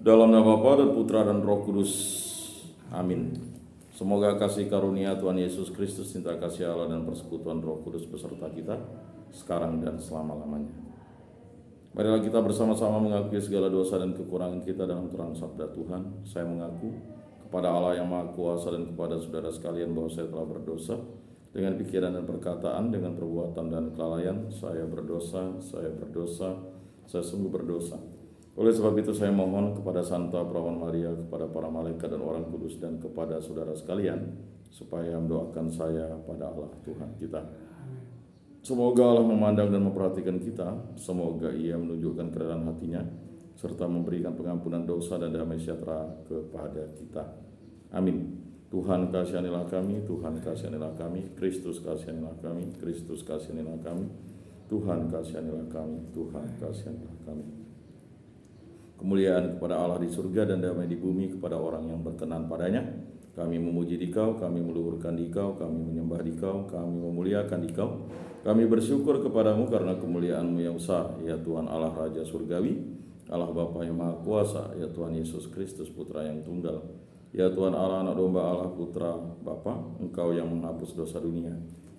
Dalam nama Bapa dan Putra dan Roh Kudus. Amin. Semoga kasih karunia Tuhan Yesus Kristus, cinta kasih Allah dan persekutuan Roh Kudus beserta kita sekarang dan selama-lamanya. Marilah kita bersama-sama mengakui segala dosa dan kekurangan kita dalam terang sabda Tuhan. Saya mengaku kepada Allah yang Maha Kuasa dan kepada saudara sekalian bahwa saya telah berdosa dengan pikiran dan perkataan, dengan perbuatan dan kelalaian. Saya berdosa, saya sungguh berdosa. Oleh sebab itu saya mohon kepada Santa Perawan Maria, kepada para malaikat dan orang kudus, dan kepada saudara sekalian, supaya mendoakan saya pada Allah Tuhan kita. Semoga Allah memandang dan memperhatikan kita, semoga Ia menunjukkan kerelaan hatinya, serta memberikan pengampunan dosa dan damai sejahtera kepada kita. Amin. Tuhan kasihanilah kami, Tuhan kasihanilah kami, Kristus kasihanilah kami, Kristus kasihanilah kami, Tuhan kasihanilah kami, Tuhan kasihanilah kami. Kemuliaan kepada Allah di surga dan damai di bumi kepada orang yang berkenan padanya. Kami memuji Dikau, kami meluhurkan Dikau, kami menyembah Dikau, kami memuliakan Dikau. Kami bersyukur kepadamu karena kemuliaan-Mu yang besar, ya Tuhan Allah Raja Surgawi, Allah Bapa yang Maha Kuasa, ya Tuhan Yesus Kristus Putra yang Tunggal, ya Tuhan Allah Anak Domba Allah Putra Bapa, Engkau yang menghapus dosa dunia,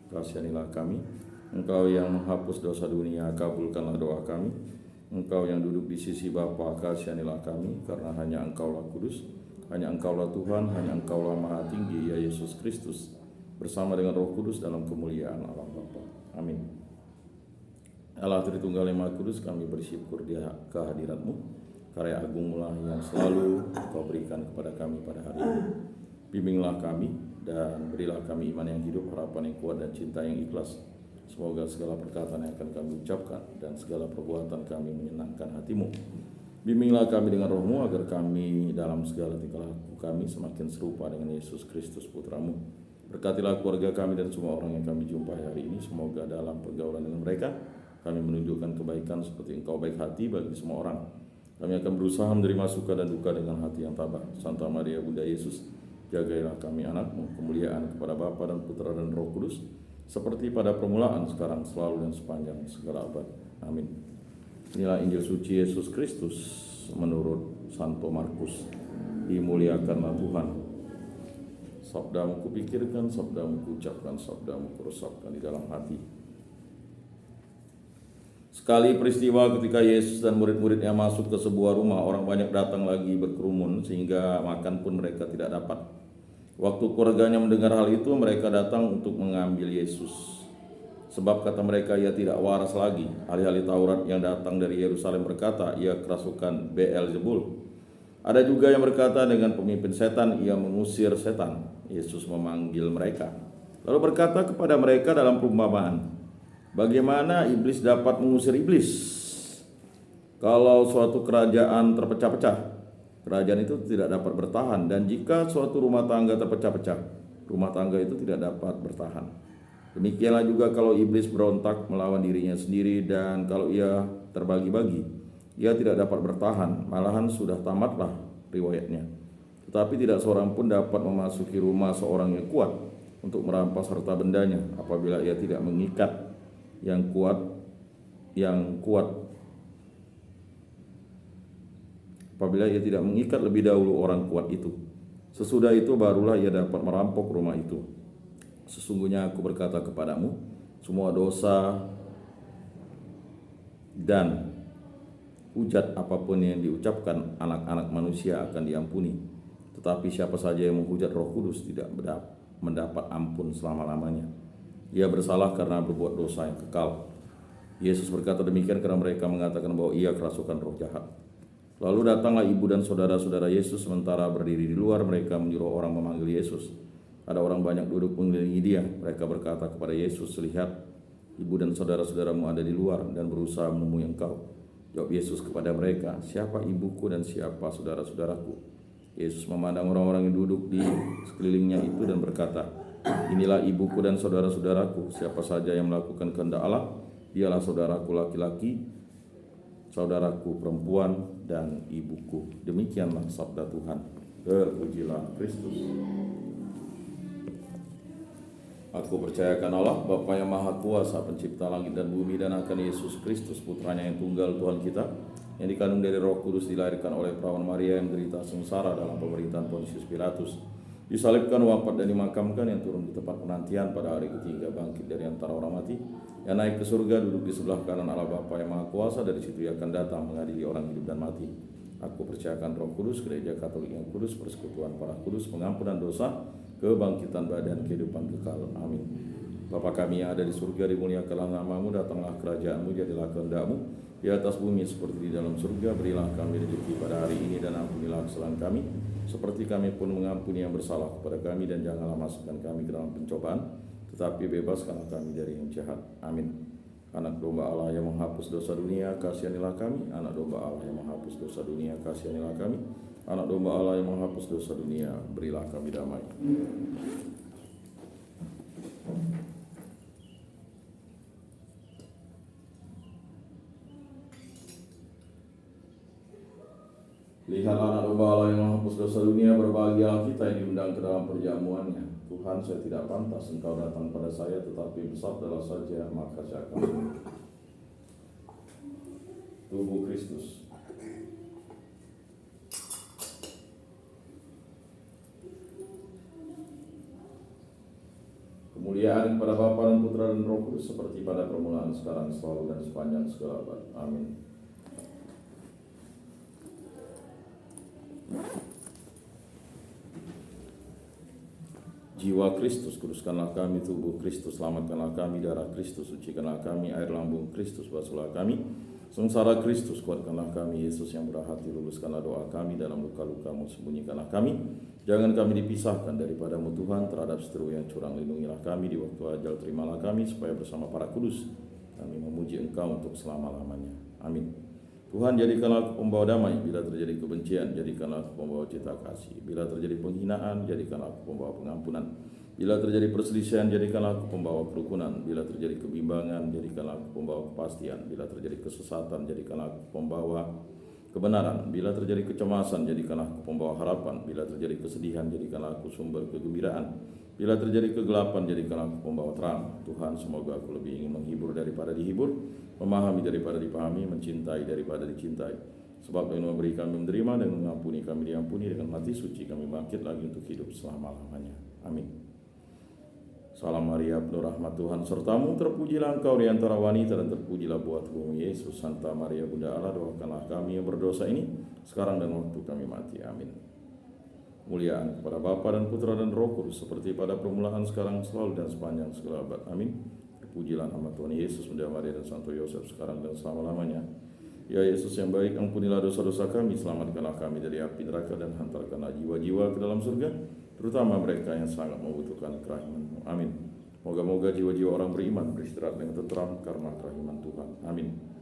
kasihanilah kami. Engkau yang menghapus dosa dunia, kabulkanlah doa kami. Engkau yang duduk di sisi Bapa, kasihanilah kami, karena hanya Engkaulah kudus, hanya Engkaulah Tuhan, hanya Engkaulah Maha Tinggi, ya Yesus Kristus, bersama dengan Roh Kudus dalam kemuliaan Allah Bapa. Amin. Allah Tritunggal yang Maha Kudus, kami bersyukur di kehadirat-Mu, karya agung-Mu yang selalu Kau berikan kepada kami pada hari ini. Bimbinglah kami dan berilah kami iman yang hidup, harapan yang kuat, dan cinta yang ikhlas. Semoga segala perkataan yang akan kami ucapkan dan segala perbuatan kami menyenangkan hati-Mu. Bimbinglah kami dengan Roh-Mu agar kami dalam segala tingkah laku kami semakin serupa dengan Yesus Kristus Putra-Mu. Berkatilah keluarga kami dan semua orang yang kami jumpai hari ini. Semoga dalam pergaulan dengan mereka kami menunjukkan kebaikan seperti Engkau baik hati bagi semua orang. Kami akan berusaha menerima suka dan duka dengan hati yang tabah. Santa Maria Bunda Yesus, jagailah kami anak-Mu. Kemuliaan kepada Bapa dan Putra dan Roh Kudus, seperti pada permulaan, sekarang, selalu, dan sepanjang segala abad. Amin. Inilah Injil suci Yesus Kristus menurut Santo Markus. Dimuliakanlah Tuhan. Sabda-Mu kupikirkan, sabda-Mu kuucapkan, sabda-Mu kuresapkan di dalam hati. Sekali peristiwa ketika Yesus dan murid-muridnya masuk ke sebuah rumah, orang banyak datang lagi berkerumun sehingga makan pun mereka tidak dapat. Waktu keluarganya mendengar hal itu, mereka datang untuk mengambil Yesus. Sebab kata mereka, ia tidak waras lagi. Ahli-ahli Taurat yang datang dari Yerusalem berkata, ia kerasukan Beelzebul. Ada juga yang berkata, dengan pemimpin setan ia mengusir setan. Yesus memanggil mereka, lalu berkata kepada mereka dalam perumpamaan, bagaimana iblis dapat mengusir iblis? Kalau suatu kerajaan terpecah-pecah, kerajaan itu tidak dapat bertahan, dan jika suatu rumah tangga terpecah-pecah, rumah tangga itu tidak dapat bertahan. Demikianlah juga kalau iblis berontak melawan dirinya sendiri, dan kalau ia terbagi-bagi, ia tidak dapat bertahan, malahan sudah tamatlah riwayatnya. Tetapi tidak seorang pun dapat memasuki rumah seorang yang kuat untuk merampas harta bendanya, apabila ia tidak mengikat yang kuat. Apabila ia tidak mengikat lebih dahulu orang kuat itu, sesudah itu barulah ia dapat merampok rumah itu. Sesungguhnya aku berkata kepadamu, semua dosa dan hujat apapun yang diucapkan anak-anak manusia akan diampuni. Tetapi siapa saja yang menghujat Roh Kudus tidak mendapat ampun selama-lamanya. Ia bersalah karena berbuat dosa yang kekal. Yesus berkata demikian karena mereka mengatakan bahwa ia kerasukan roh jahat. Lalu datanglah ibu dan saudara-saudara Yesus, sementara berdiri di luar mereka menyuruh orang memanggil Yesus. Ada orang banyak duduk mengelilingi dia. Mereka berkata kepada Yesus, lihat, ibu dan saudara-saudaramu ada di luar dan berusaha menemui engkau. Jawab Yesus kepada mereka, siapa ibuku dan siapa saudara-saudaraku? Yesus memandang orang-orang yang duduk di sekelilingnya itu dan berkata, inilah ibuku dan saudara-saudaraku. Siapa saja yang melakukan kehendak Allah, dialah saudaraku laki-laki, saudaraku perempuan, dan ibuku. Demikianlah sabda Tuhan. Terpujilah Kristus. Aku percayakan Allah, Bapa yang Maha Kuasa, pencipta langit dan bumi, dan akan Yesus Kristus, putranya yang tunggal Tuhan kita, yang dikandung dari Roh Kudus, dilahirkan oleh perawan Maria, yang menderita sengsara dalam pemerintahan Pontius Pilatus, disalibkan, wafat dan dimakamkan, yang turun di tempat penantian, pada hari ketiga bangkit dari antara orang mati, yang naik ke surga, duduk di sebelah kanan Allah Bapa yang Maha Kuasa, dari situ ia akan datang mengadili orang hidup dan mati. Aku percayakan Roh Kudus, Gereja Katolik yang kudus, persekutuan para kudus, pengampunan dosa, kebangkitan badan, kehidupan kekal. Amin. Bapa kami yang ada di surga, dimuliakanlah namamu, datanglah kerajaanmu, jadilah kehendak-Mu di atas bumi seperti di dalam surga. Berilah kami rezeki pada hari ini, dan ampunilah kesalahan kami seperti kami pun mengampuni yang bersalah kepada kami, dan janganlah masukkan kami ke dalam pencobaan, tetapi bebaskanlah kami dari yang jahat. Amin. Anak domba Allah yang menghapus dosa dunia, kasihanilah kami. Anak domba Allah yang menghapus dosa dunia, kasihanilah kami. Anak domba Allah yang menghapus dosa dunia, berilah kami damai. Lihatlah anak domba Allah yang menghapus dosa dunia, berbahagialah kita yang diundang ke dalam perjamuannya. Tuhan, saya tidak pantas Engkau datang pada saya, tetapi bersabdalah saja, maka saya akan sembuh. Tubuh Kristus. Kemuliaan kepada Bapa dan Putra dan Roh Kudus, seperti pada permulaan, sekarang, selalu, dan sepanjang segala abad. Amin. Jiwa Kristus, kuduskanlah kami. Tubuh Kristus, selamatkanlah kami. Darah Kristus, sucikanlah kami. Air lambung Kristus, basuhlah kami. Sengsara Kristus, kuatkanlah kami. Yesus yang murah hati, luluskanlah doa kami. Dalam luka-luka-Mu, sembunyikanlah kami. Jangan kami dipisahkan daripadamu Tuhan. Terhadap seteru yang curang, lindungilah kami. Di waktu ajal, terimalah kami, supaya bersama para kudus kami memuji Engkau untuk selama-lamanya. Amin. Tuhan, jadikanlah aku pembawa damai. Bila terjadi kebencian, jadikanlah aku pembawa cita kasih. Bila terjadi penghinaan, jadikanlah aku pembawa pengampunan. Bila terjadi perselisihan, jadikanlah aku pembawa kerukunan. Bila terjadi kebimbangan, jadikanlah aku pembawa kepastian. Bila terjadi kesesatan, jadikanlah aku pembawa kebenaran. Bila terjadi kecemasan, jadikanlah aku pembawa harapan. Bila terjadi kesedihan, jadikanlah aku sumber kegembiraan. Bila terjadi kegelapan, jadikanlah aku pembawa terang. Tuhan, semoga aku lebih ingin menghibur daripada dihibur, memahami daripada dipahami, mencintai daripada dicintai. Sebab Engkau memberi kami menerima, dan mengampuni kami diampuni. Dengan hati suci kami bangkit lagi untuk hidup selama-lamanya. Amin. Salam Maria, penuh rahmat, Tuhan sertamu. Terpujilah Engkau di antara wanita, dan terpujilah buah tubuhmu Yesus. Santa Maria, Bunda Allah, doakanlah kami yang berdosa ini, sekarang dan waktu kami mati. Amin. Kemuliaan kepada Bapa dan Putra dan Roh Kudus, seperti pada permulaan, sekarang, selalu, dan sepanjang segala abad. Amin. Terpujilah nama Tuhan Yesus, Bunda Maria, dan Santo Yosef, sekarang dan selama-lamanya. Ya Yesus yang baik, ampunilah dosa-dosa kami, selamatkanlah kami dari api neraka, dan hantarkanlah jiwa-jiwa ke dalam surga, terutama mereka yang sangat membutuhkan kerahiman-Mu. Amin. Moga-moga jiwa-jiwa orang beriman beristirahat dengan tentram karena kerahiman Tuhan. Amin.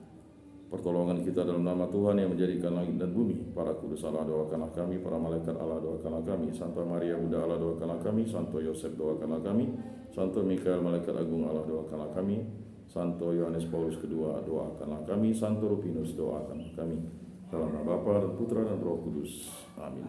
Pertolongan kita dalam nama Tuhan yang menjadikan langit dan bumi. Para kudus Allah, doakanlah kami. Para malaikat Allah, doakanlah kami. Santa Maria, Bunda Allah, doakanlah kami. Santo Yosef, doakanlah kami. Santo Mikael, malaikat agung Allah, doakanlah kami. Santo Yohanes Paulus II, doakanlah kami. Santo Rupinus, doakanlah kami. Dalam nama Bapa dan Putra dan Roh Kudus. Amin.